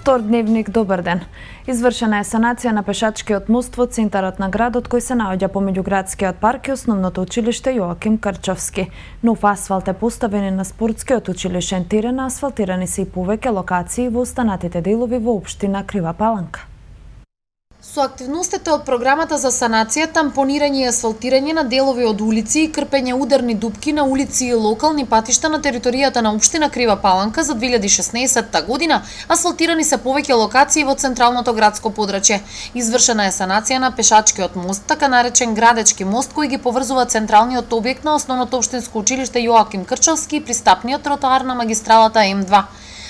Втор дневник, добар ден. Извршена е санација на пешачкиот мост во центарот на градот кој се наоѓа помеѓу градскиот парк и основното училиште Јоаким Крчовски. Нов асфалт е поставен на спортскиот училишен терен, асфалтирани се и повеќе локации во останатите делови во општина Крива Паланка. Со активностите од програмата за санација, тампонирање и асфалтирање на делови од улици и крпење ударни дупки на улици и локални патишта на територијата на општина Крива Паланка за 2016 година, асфалтирани се повеќе локации во централното градско подрачје. Извршена е санација на пешачкиот мост, така наречен градечки мост, кој ги поврзува централниот објект на основното општинско училиште Јоаким Крчовски и пристапниот тротоар на магистралата М2.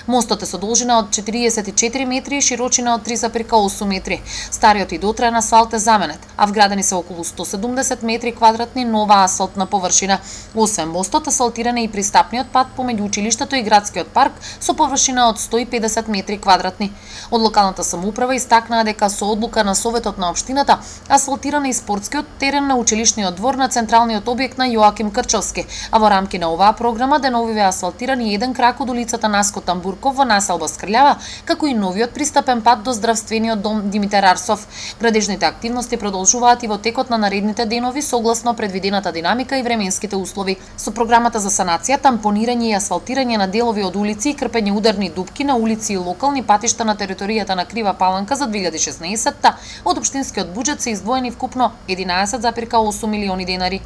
Мостот е со должина од 44 метри и широчина од 3,8 метри. Стариот и дотраен асфалт е заменет, а вградени се околу 170 метри квадратни нова асфалтна површина. Освен мостот, асфалтиран е и пристапниот пат помеѓу училиштето и градскиот парк со површина од 150 метри квадратни. Од локалната самоуправа истакнаа дека со одлука на Советот на општината асфалтиран е и спортскиот терен на училишниот двор на централниот објект на Јоаким Крчовски, а во рамки на оваа програма деновиве асфалтирани еден крак од улицата Наско Тамбурков во населба Скрљава, како и новиот пристапен пат до здравствениот дом Димитар Арсов. Градежните активности продолжуваат и во текот на наредните денови согласно предвидената динамика и временските услови. Со програмата за санација, тампонирање и асфалтирање на делови од улици и крпење ударни дупки на улици и локални патишта на територијата на Крива Паланка за 2016 од општинскиот буџет се издвоени вкупно 11,8 милиони денари.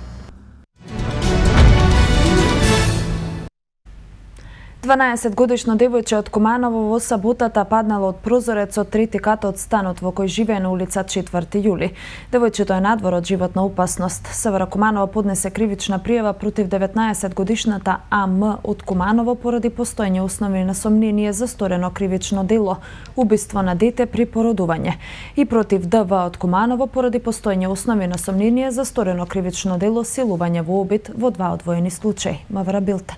12-годишно девојче од Куманово во саботата паднало од прозорец од трети кат од станот во кој живее на улица 4 јули. Девојчето е надвор од животна опасност. СВР Куманово поднесе кривична пријава против 19-годишната АМ од Куманово поради постоење основни на сомнение за сторено кривично дело – убиство на дете при породување, и против ДВ од Куманово поради постоење основни на сомнение за сторено кривично дело силување во обид во два одвоени случаи. Мавра Билтен.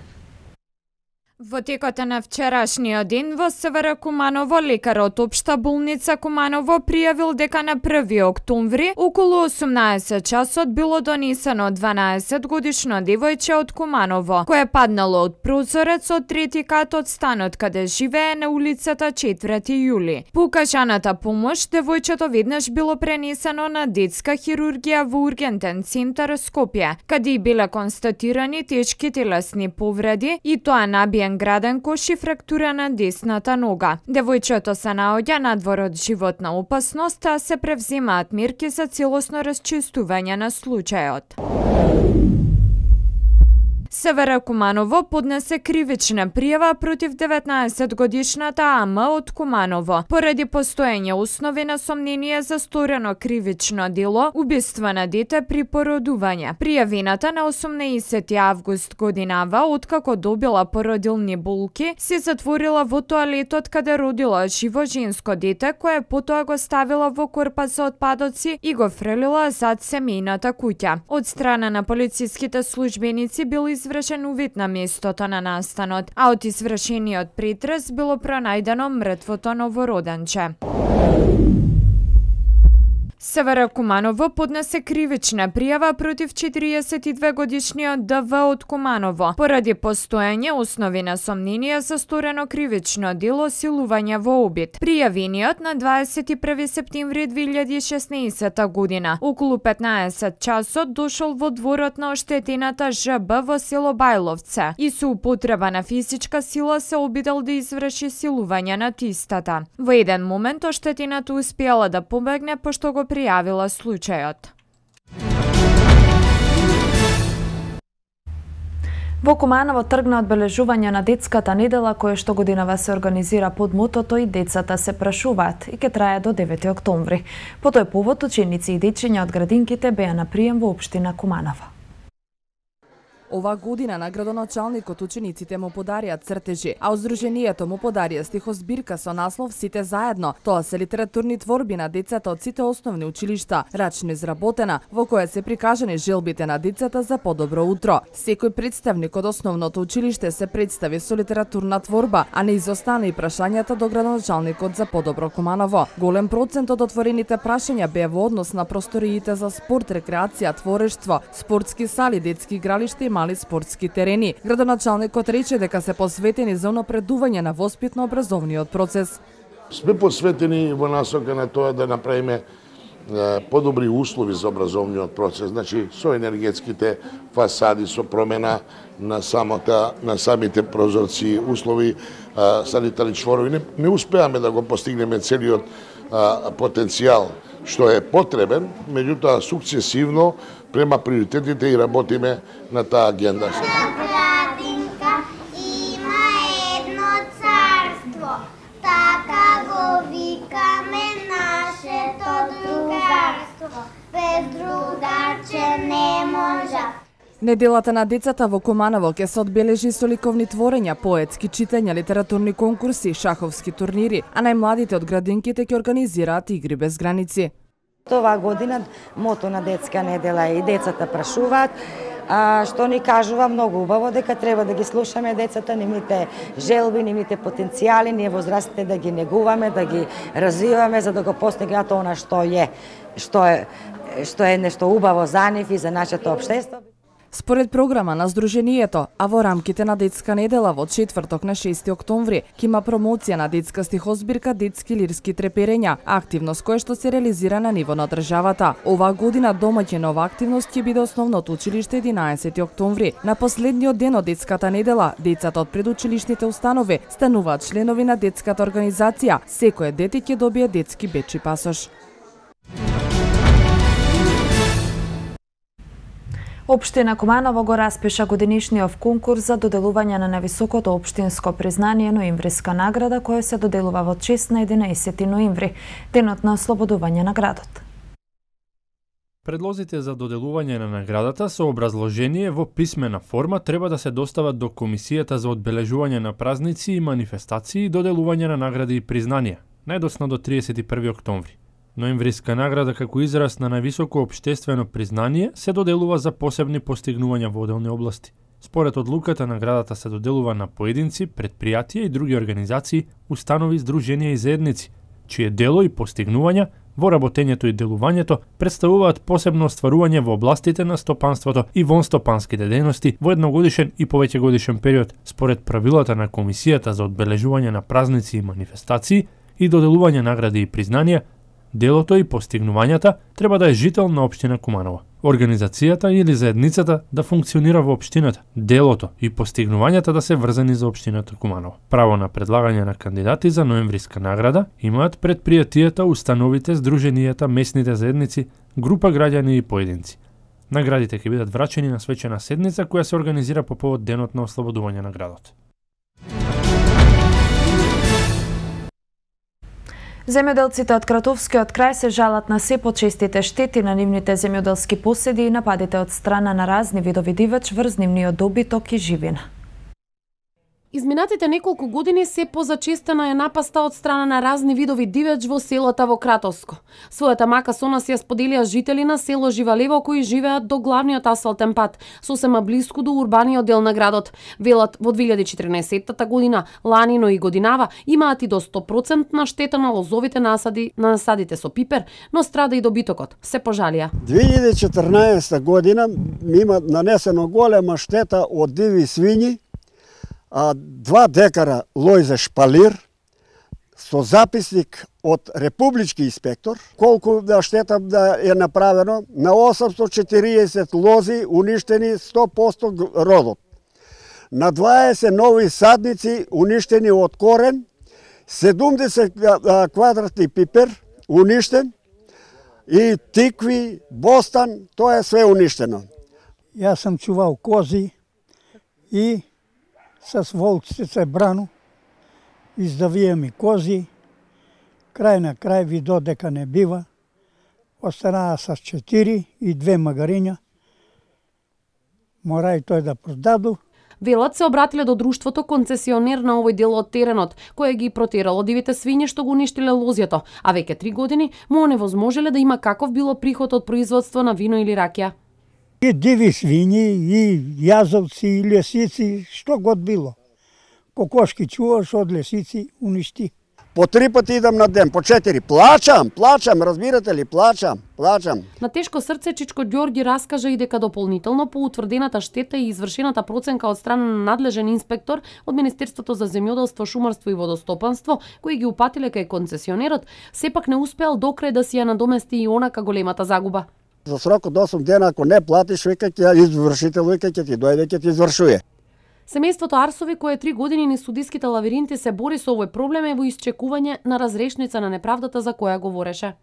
Во текот на вчерашниот ден во СВР Куманово лекар од Општа болница Куманово пријавил дека на 1 октомври околу 18 часот било донесено 12-годишно девојче од Куманово, кое паднало од прозорец од трети кат од станот каде живее на улицата 4 јули. По укажаната помош, девојчето веднаш било пренесено на детска хирургија во ургентен центар Скопје, каде и биле констатирани тешки телесни повреди, и тоа набиен граден кош и фрактура на десната нога. Девојчето се наоѓа надвор од животна опасност, а се превземаат мерки за целосно расчистување на случајот. СВР Куманово поднесе кривична пријава против 19-годишната АМ од Куманово поради постоење основи на сомнение за сторено кривично дело убиство на дете при породување. Пријавената на 18 август годинава, откако добила породилни болки, се затворила во тоалетот каде родила живо женско дете, кое потоа го ставила во корпа за отпадоци и го фрелила зад семејната куќа. Од страна на полициските службеници бил извршен увид на местото на настанот, а од извршениот претрес било пронајдено мртвото новороденче. СВР Куманово поднесе кривична пријава против 42-годишниот ДВ од Куманово поради постоење основи на сомнение за сторено кривично дело силување во обид. Пријавениот на 21 септември 2016 година околу 15 часот дошол во дворот на оштетената ЖБ во село Бајловце и со употреба на физичка сила се обидел да изврши силување на истата. Во еден момент оштетената успеала да побегне пошто го пријавила случајот. Во Куманово тргна одбележување на детската недела, која што годинава се организира под мотото "И децата се прашуваат" и ќе трае до 9 октомври. По тој повод ученици и дечиња од градинките беа на прием во општина Куманово. Ова година на градоначалникот учениците му подарија цртежи, а Здруженијето му подарија стихозбирка со наслов "Сите заедно". Тоа се литературни творби на децата од сите основни училишта, рачно изработена, во која се прикажани желбите на децата за подобро утро. Секој представник од основното училиште се представи со литературна творба, а не изостана и прашањата до градоначалникот за подобро Куманово. Голем процент од отворените прашања беа во однос на просториите за спорт, рекреација, творештво, спортски сали, детски игралишта и мали спортски терени. Градоначалникот рече дека се посветени за унапредување на воспитно-образовниот процес. Сме посветени во насока на тоа да направиме подобри услови за образовниот процес, значи со енергетските фасади, со промена на самите прозорци, услови, санитарни чворови. Не успеаме да го постигнеме целиот потенцијал што е потребен, меѓутоа сукцесивно према приоритетите и работиме на таа агенда. Градинка има едно царство, така го викаме нашето другарство, без другаче не може. Неделата на децата во Куманово ќе се одбележи со ликовни творења, поетски читања, литературни конкурси, шаховски турнири, а најмладите од градинките ќе организираат игри без граници. Оваа година мото на детска недела и децата прашуваат, што ни кажува многу убаво дека треба да ги слушаме децата, нивните желби, нивните потенцијали, ние возрастите да ги негуваме, да ги развиваме за да го постигнат она што е нешто убаво за нив и за нашето општество. Според програма на Сдруженијето, а во рамките на детска недела во четврток на 6 октомври, ќе има промоција на детска стихозбирка Детски лирски треперења, активност која што се реализира на ниво на државата. Оваа година домаќин на оваа активност ќе биде Основното училиште 11 октомври. На последниот ден од детската недела, децата од предучилишните установи стануваат членови на детската организација. Секое дете ќе добие детски бечи пасош. Општина Куманово го распиша годинишниот конкурс за доделување на највисокото општинско признание Ноемвриска награда, која се доделува во чест на 11 ноември, денот на ослободување на градот. Предлозите за доделување на наградата со образложение во писмена форма треба да се достават до Комисијата за одбележување на празници и манифестации и доделување на награди и признанија, најдоцна до 31 октомври. Ноемвриска награда како израз на највисоко општествено признание се доделува за посебни постигнувања во одделни области. Според одлуката, наградата се доделува на поединци, предпријатија и други организации, установи, здруженија и заедници, чие дело и постигнувања во работењето и делувањето представуваат посебно остварување во областите на стопанството и вонстопанските дејности во едногодишен и повеќегодишен период, според правилата на Комисијата за одбележување на празници и манифестации и доделување награди и признанија. Делото и постигнувањата треба да е жител на општина Куманово. Организацијата или заедницата да функционира во општината. Делото и постигнувањата да се врзани за општината Куманово. Право на предлагање на кандидати за Ноемвриска награда имаат предпријатијата, установите, здруженијата, месните заедници, група граѓани и поединци. Наградите ќе бидат врачени на свечена седница која се организира по повод денот на ослободување на градот. Земјоделците од Кратовскиот крај се жалат на се почестите штети на нивните земјоделски поседи и нападите од страна на разни видови дивеч врз нивниот добиток и живина. Изминатите неколку години се позачестена е напаста од страна на разни видови дивеч во селото во Кратовско. Својата мака со нас ја споделија жители на село Живалево кои живеат до главниот асфалтен пат, сосема блиску до урбаниот дел на градот. Велат во 2014 година, лани, но и годинава, имаат и до 100% штета на лозовите насади на насадите со пипер, но страда и добитокот. Се пожалија. 2014 година има нанесено голема штета од диви свињи, 2 декара лојзе шпалир со записник од републички инспектор, колку штета е направено на 840 лози уништени 100% родот. На 20 нови садници уништени од корен, 70 квадратни пипер уништен и тикви, бостан, тоа е све уништено. Јас сам чувал кози и с волците се брану, издавија ми кози, крај на крај видо дека не бива, останаа с 4 и 2 магариња, мора и тој да продаду. Велат се обратиле до друштвото концесионер на овој дел од теренот, кој ги протерало дивите свињи што го уништиле лозјето, а веќе 3 години му оневозможеле да има каков било приход од производство на вино или ракија. И диви свињи, и јазовци, и лесици, што год било. Кокошки чуваш од лесици уништи. по 3 пати идам на ден, по 4. Плачам, разбирате ли, плачам. На тешко срце Чичко Ѓорги раскажа и дека дополнително по утврдената штета и извршената проценка од страна на надлежен инспектор од Министерството за земјоделство, шумарство и водостопанство, кои ги упатиле кај концесионерот, сепак не успеал до крај да си ја надомести и онака големата загуба. За срок од 8 дена, ако не платиш, вика ќе извршител, вика ќе ти дојде, ќе ти извршуе. Семејството Арсови, кое 3 години низ судиските лавиринти се бори со овој проблем, е во исчекување на разрешница на неправдата за која говореше.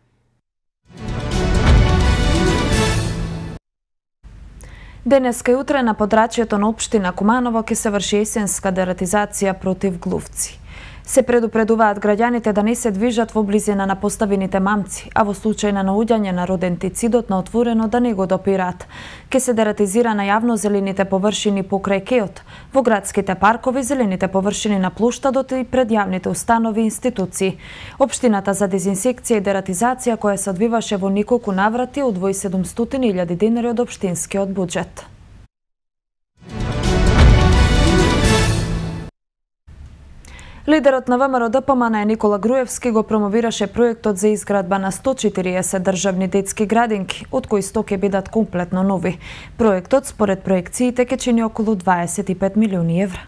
Денеска и утре на подрачјето на општина Куманово ќе се врши есенска дератизација против глувци. Се предупредуваат граѓаните да не се движат во близина на поставените мамци, а во случај на наоѓање на родентицидот на отворено да не го допираат. Ке се дератизира на јавно зелените површини покрај кеот, во градските паркови, зелените површини на плоштадот и пред јавните установи и институции. Општината за дезинсекција и дератизација која се одвиваше во неколку наврати одвои 700.000 денари од општинскиот буџет. Лидерот на ВМРО ДПМН Никола Груевски го промовираше проектот за изградба на 140 државни детски градинки, од кои 100 ќе бидат комплетно нови. Проектот, според проекциите, ќе чини околу 25 милиони евра.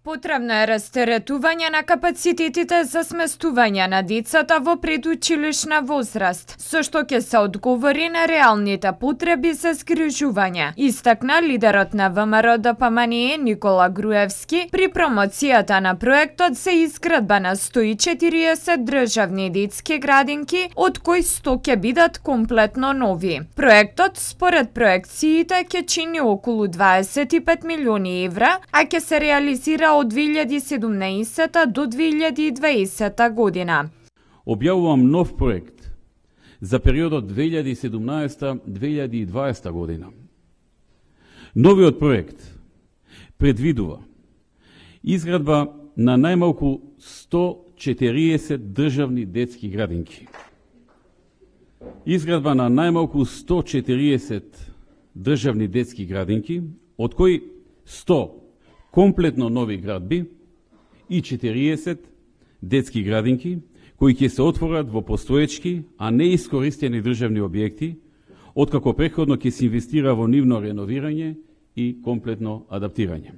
Потребно е растеретување на капацитетите за сместување на децата во предучилишна возраст, со што ќе се одговори на реалните потреби за згрижување, истакна лидерот на ВМРО ДПМН Никола Груевски при промоцијата на проектот за изградба на 140 државни детски градинки, од кои 100 ќе бидат комплетно нови. Проектот, според проекциите, ќе чини околу 25 милиони евра, а ќе се реализира од 2017 до 2020 година. Објавувам нов проект за периодот 2017-2020 година. Новиот проект предвидува изградба на најмалку 140 државни детски градинки. Изградба на најмалку 140 државни детски градинки, од кои 100 комплетно нови градби и 40 детски градинки, кои ќе се отворат во постоечки, а не искористени државни објекти, откако претходно ќе се инвестира во нивно реновирање и комплетно адаптирање.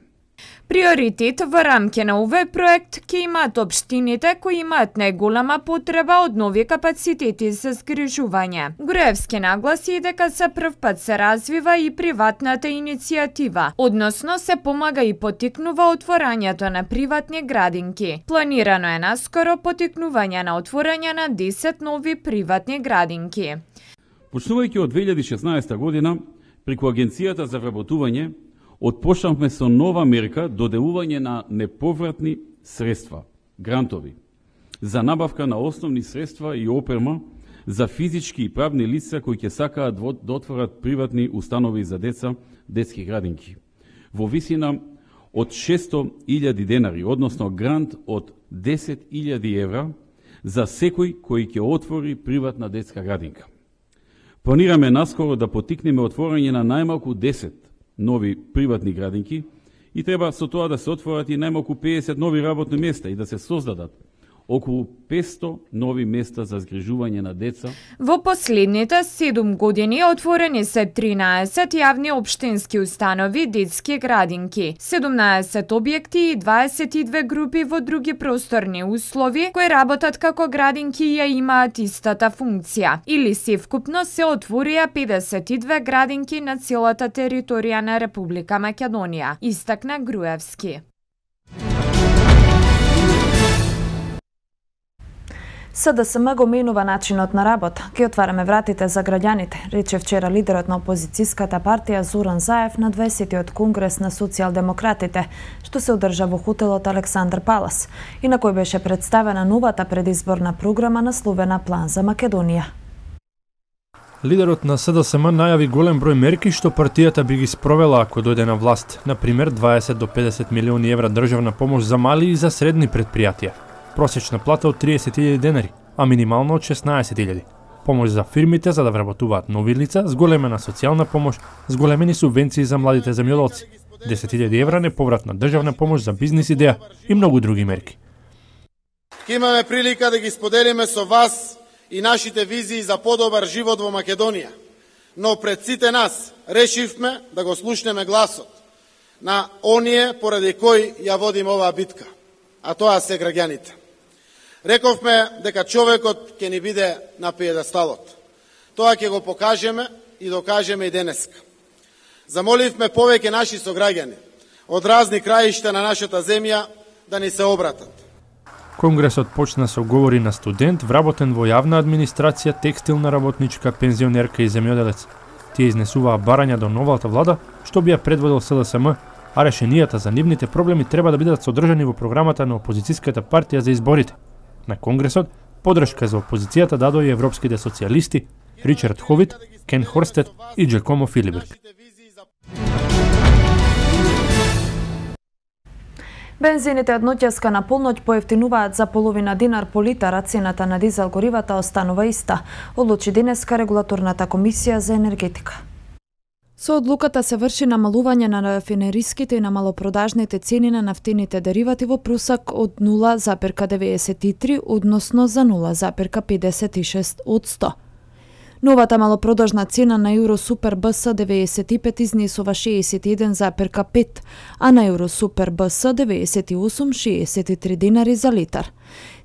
Приоритет во рамки на овој проект ќе имаат општините кои имаат најголема потреба од нови капацитети за згрижување. Груевски нагласи дека за прв пат се развива и приватната иницијатива, односно се помага и потикнува отворањето на приватни градинки. Планирано е наскоро потикнување на отворање на 10 нови приватни градинки. Почнувајќи од 2016 година, преку Агенцијата за вработување, отпочнавме со нова мерка доделување на неповратни средства, грантови, за набавка на основни средства и опрема за физички и правни лица кои ќе сакаат да отворат приватни установи за деца, детски градинки, во висина од 600.000 денари, односно грант од 10.000 евра за секој кој ќе отвори приватна детска градинка. Планираме наскоро да потикнеме отворање на најмалку 10 нови приватни градинки и треба со тоа да се отворат и најмалку 50 нови работни места и да се создадат околу 500 нови места за згрижување на деца. Во последните 7 години отворени се 13 јавни општински установи детски градинки, 17 објекти и 22 групи во други просторни услови кои работат како градинки и ја имаат истата функција. Или севкупно се отворија 52 градинки на целата територија на Република Македонија, истакна Груевски. СДСМ го менува начинот на работа. Ке отвараме вратите за граѓаните, рече вчера лидерот на опозицијската партија Зоран Заев на 20-тиот конгрес на социјалдемократите, што се одржа во хотелот Александар Палас и на кој беше представена новата предизборна програма насловена План за Македонија. Лидерот на СДСМ најави голем број мерки што партијата би ги спровела ако дојде на власт, например 20 до 50 милиони евра државна помош за мали и за средни предпријатија. Просечна плата од 30.000 денари, а минимално од 16.000. Помош за фирмите за да вработуваат нови лица, зголемена социјална помош, зголемени субвенции за младите земјоделци, 10.000 евра неповратна државна помош за бизнис идеја и многу други мерки. Ќе имаме прилика да ги споделиме со вас и нашите визии за подобар живот во Македонија. Но пред сите нас решивме да го слушнеме гласот на оние поради кои ја водим оваа битка, а тоа се граѓаните. Рековме дека човекот ќе ни биде на пиедесталот. Тоа ќе го покажеме и докажеме и денеска. Замоливме повеќе наши сограѓани од разни краишта на нашата земја да ни се обратат. Конгресот почна со говори на студент вработен во јавна администрација, текстилна работничка, пензионерка и земјоделец. Тие изнесуваа барања до новата влада, што би ја предводил СДСМ, а решенијата за нивните проблеми треба да бидат содржани во програмата на опозицијската партија за изборите. На Конгресот подршка за опозицијата дадоа и европските социјалисти Ричард Ховит, Кен Хорстед и Джакомо Филиберг. Бензините од ноќеска на полноќ поевтинуваат за половина динар по литар, а цената на дизел горивата останува иста, одлучи денеска регулаторната комисија за енергетика. Со одлуката се врши намалување на рафинериските и на малопродажните цени на нафтините деривати во прусак од 0,93, односно за 0,56%. Новата малопродажна цена на Euro Super BS 95 изнесува 61,5, а на Euro Super BS 98 63 динари за литар.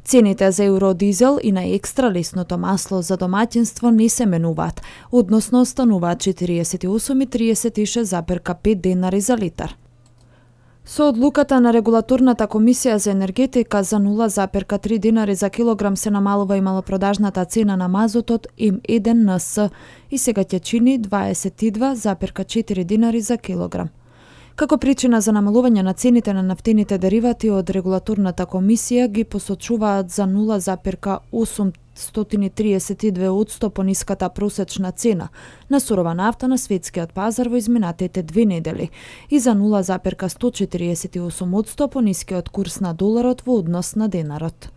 Цените за евродизел и на екстра лесното масло за домаќинство не се менуваат, односно остануваат 48 и 36,5 динари за литар. Со одлуката на регулаторната комисија за енергетика за 0,3 динари за килограм се намалува и малопродажната цена на мазотот М1 НС и сега ќе чини 22,4 динари за килограм. Како причина за намалување на цените на нафтините деривати од регулаторната комисија ги посочуваат за 0,832% пониската просечна цена на сурова нафта на светскиот пазар во изминатите 2 недели и за 0,148% понискиот курс на доларот во однос на денарот.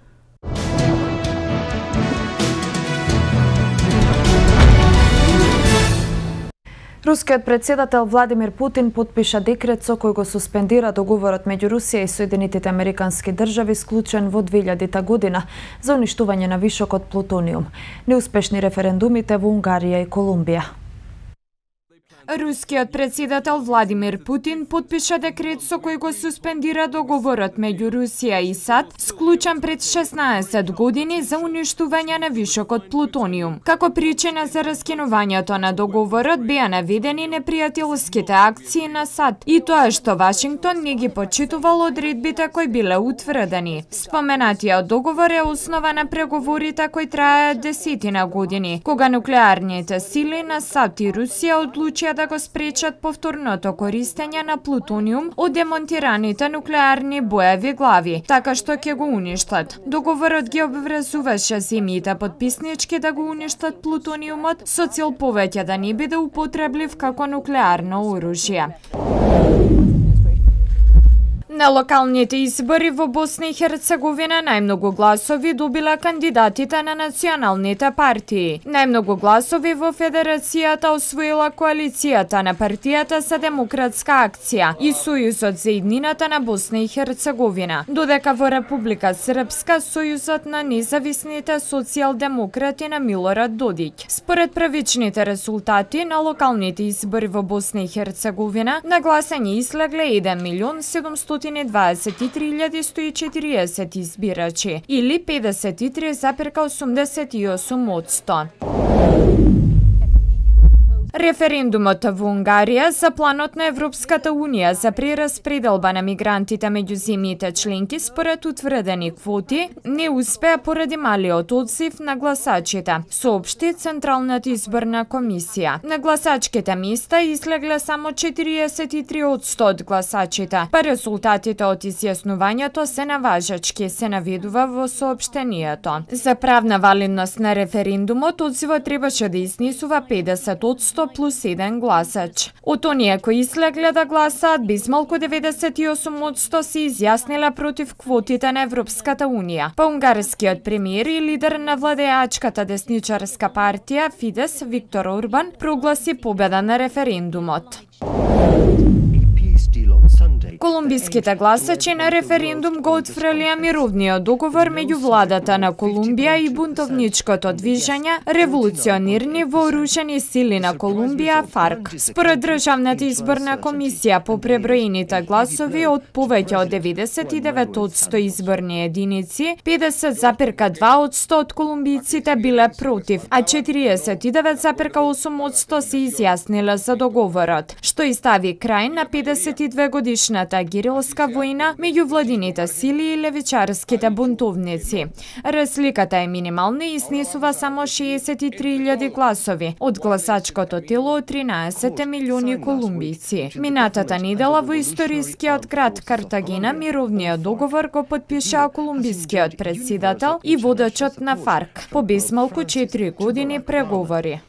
Рускиот председател Владимир Путин потпиша декрет со кој го суспендира договорот меѓу Русија и Соединетите Американски држави склучен во 2000 година за уништување на вишокот плутониум. Неуспешни референдумите во Унгарија и Колумбија. Рускиот председател Владимир Путин потпиша декрет со кој го суспендира договорот меѓу Русија и САД, склучен пред 16 години за уништување на вишокот плутониум. Како причина за раскинувањето на договорот беа наведени непријателските акции на САД и тоа што Вашингтон не ги почитувал одредбите кои биле утврдени. Споменатиот договор е основа на преговорите кои траеат десетина години, кога нуклеарните сили на САД и Русија одлучија да го спречат повторното користење на плутониум од демонтираните нуклеарни боеви глави, така што ќе го уништат. Договорот ги обврзуваше земјите потписнички да го уништат плутониумот со цел повеќе да не биде употреблив како нуклеарно оружје. На локалните избори во Босна и Херцеговина најмногу гласови добила кандидатите на националните партии. Најмногу гласови во Федерацијата освоила коалицијата на партијата за демократска акција и Сојузот за иднината на Босна и Херцеговина, додека во Република Српска Сојузот на независните социјалдемократи на Милорад Додиќ. Според првичните резултати на локалните избори во Босна и Херцеговина, на гласање излегле 1.723.140 избирачи, или 53,88%. Референдумот во Унгарија за планот на Европската Унија за прераспределба на мигрантите меѓу земјите членки според утврдени квоти не успеа поради малиот одзив на гласачите, соопшти Централната изборна комисија. На гласачките места излегле само 43% од гласачите, па резултатите од изјаснувањето се наважачки, се наведува во соопштението. За правна валидност на референдумот одзивот требаше да изнесува 50% плюс 1 гласач. Од оние кои излегле да гласаат, безмалку 98% се изјасниле против квотите на Европската Унија. Па унгарскиот премиер и лидер на владеачката десничарска партија Фидес Виктор Орбан прогласи победа на референдумот. Колумбиските гласачи на референдум го отфрлија мировниот договор меѓу владата на Колумбија и бунтовничкото движење Револуционирни вооружени сили на Колумбија ФАРК. Според Државната изборна комисија по преброените гласови од повеќе од 99% изборни единици, 50,2% од колумбијците биле против, а 49,8% се изјасниле за договорот, што и стави крај на 52 годишната герилска војна меѓу владините сили и левичарските бунтовници. Разликата е минимална и изнесува само 63.000 гласови од гласачкото тело од 13 милиони колумбијци. Минатата недела во историскиот град Картагена мировниот договор го подпиша колумбискиот претседател и водачот на ФАРК по безмалку 4 години преговори.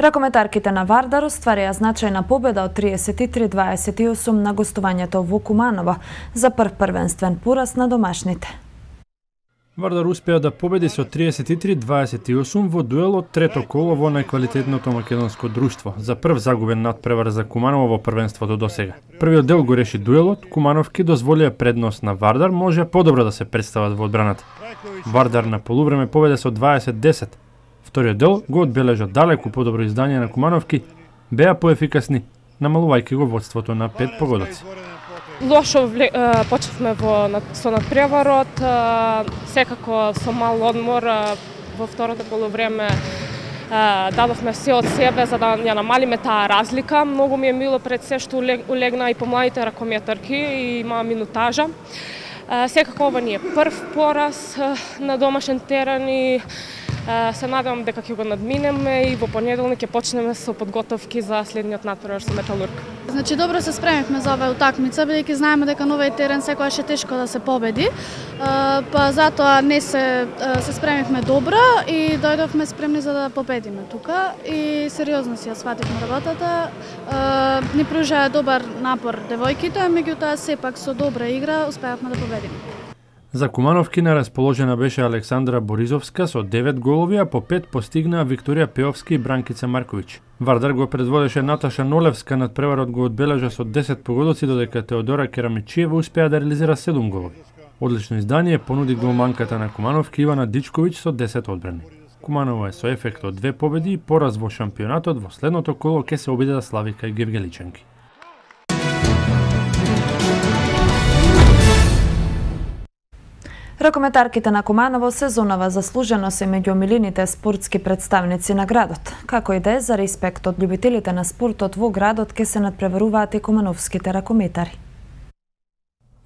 Ракометарките на Вардар остварија значајна победа од 33-28 на гостувањето во Куманово за прв првенствен пораз на домашните. Вардар успеа да победи со 33-28 во дуел од трето коло во најквалитетното македонско друштво, за прв загубен надпревар за Куманово во првенството досега. Првиот дел го реши дуелот, Кумановки дозволија предност на Вардар, може подобро да се представат во одбраната. Вардар на полувреме победе со 20-10. Вториот дел го одбележа далеку подобро издание на Кумановки, беа поефикасни, намалувајќи го водството на 5 погодоци. Лошо почнавме со надпреварот, секако со мал одмор во второто полувреме дадовме се од себе за да ја намалиме таа разлика. Многу ми е мило пред се што улегна и помладите ракометарки и има минутажа. Секако ова ни е прв пораз на домашен терен и се надевам дека ќе го надминеме и во понеделник ќе почнеме со подготовки за следниот надпревар со Металург. Значи добро се спремивме за оваа утакмица, бидејќи знаеме дека новиот терен секогаш е тешко да се победи. Па затоа не се спремивме добро и дојдовме спремни за да победиме тука и сериозно си ја свативме работата. Ни пружаа добар напор девојките, меѓутоа сепак со добра игра успеавме да победиме. За Кумановки на расположена беше Александра Боризовска со 9 голови, а по 5 постигнаа Викторија Пеовски и Бранкица Марковиќ. Вардар го предводеше Наташа Нолевска, надпреварот го одбележа со 10 погодоци, додека Теодора Керамичиева успеа да реализира 7 голови. Одлично издание понуди голманката на Кумановки Ивана Дичковиќ со 10 одбрани. Куманово е со ефект од 2 победи и пораз во шампионатот, во следното коло ќе се обиде да слави кај гевгеличанки. Ракометарките на Куманово сезонава заслужено се меѓу омилените спортски представници на градот. Како и да е, за респект од љубителите на спортот во градот ке се надпреваруваат и кумановските ракометари.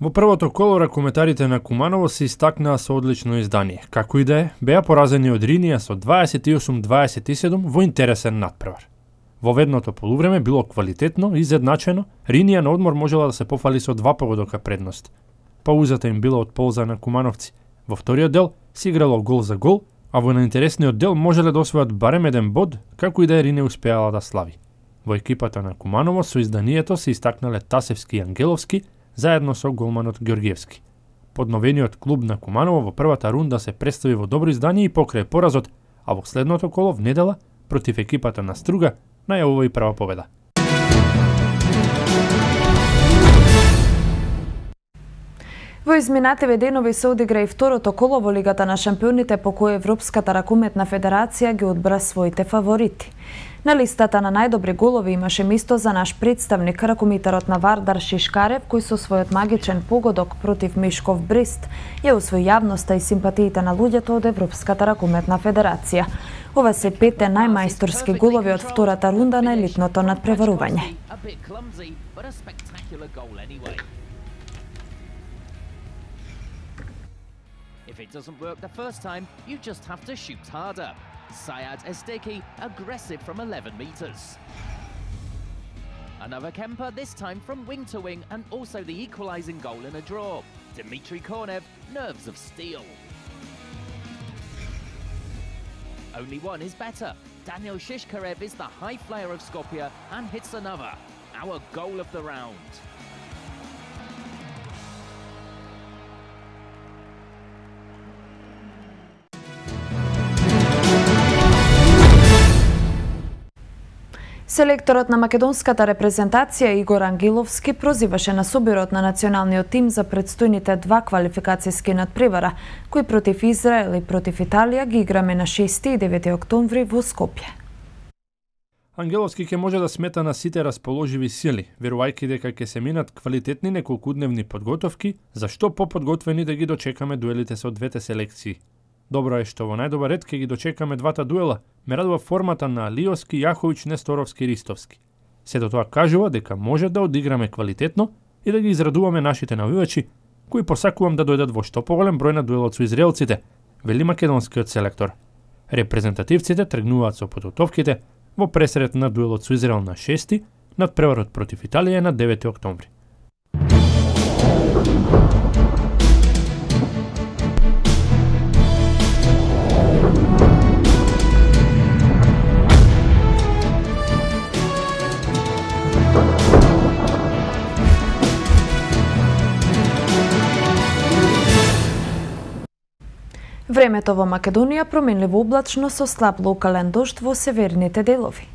Во првото коло ракометарите на Куманово се истакнаа со одлично издание. Како и да е, беа поразени од Ринија со 28-27 во интересен надпревар. Во ведното полувреме било квалитетно и изедначено, Ринија на одмор можела да се пофали со 2 погодока предност. Паузата им била од полза на кумановци. Во вториот дел се играло гол за гол, а во наинтересниот дел можеле да освојат барем еден bod, како и да Рине успеала да слави. Во екипата на Куманово со изданието се истакнале Тасевски и Ангеловски, заедно со голманот Георгиевски. Подновениот клуб на Куманово во првата рунда се представи во добро издание и покрај поразот, а во следното коло в недела против екипата на Струга најавува и прва победа. Во изминативе денови се одигра и второто коло во Лигата на шампионите, по кој Европската ракометна федерација ги одбра своите фаворити. На листата на најдобри голови имаше место за наш представник, ракометарот на Вардар Шишкарев, кој со својот магичен погодок против Мишков Брест ја освои јавноста и симпатиите на луѓето од Европската ракометна федерација. Ова се 5 најмајсторски голови од втората рунда на елитното надпреварување. If it doesn't work the first time, you just have to shoot harder. Sayad Esteki, aggressive from 11 meters. Another Kemper, this time from wing to wing, and also the equalizing goal in a draw. Dmitry Kornev, nerves of steel. only one is better. Daniel Shishkarev is the high flyer of Skopje and hits another. Our goal of the round. Селекторот на македонската репрезентација Игор Ангеловски прозиваше на собирот на националниот тим за предстојните 2 квалификацијски надпревара, кои против Израел и против Италија ги играме на 6 и 9 октомври во Скопје. Ангеловски ќе може да смета на сите расположиви сили, верувајќи дека ќе се минат квалитетни неколкудневни подготовки, зашто поподготвени да ги дочекаме дуелите со двете селекции. Добро е што во најдобар ред ќе ги дочекаме двата дуела, ме радува формата на Алиовски, Јаховиќ, Несторовски, Ристовски. Сето тоа кажува дека може да одиграме квалитетно и да ги израдуваме нашите навивачи, кои посакувам да дојдат во што поголем број на дуелот со израелците, вели македонскиот селектор. Репрезентативците тргнуваат со подготовките во пресред на дуелот со Израел на 6, надпреварот против Италија на 9 октомври. Времето во Македонија променливо облачно со слаб локален дожд во северните делови.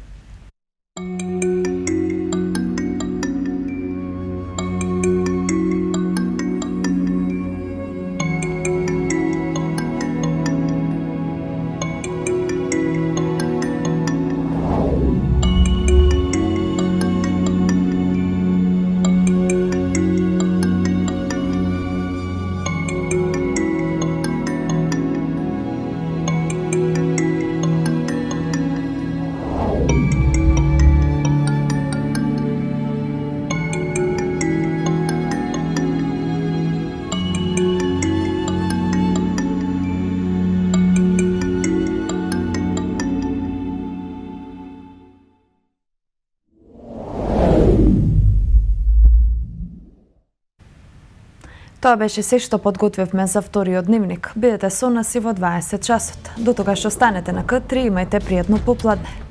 Тоа беше се што подготвивме за вториот дневник. Бидете со нас и во 20 часот. До тогаш останете на К3 и имајте пријатно попладне.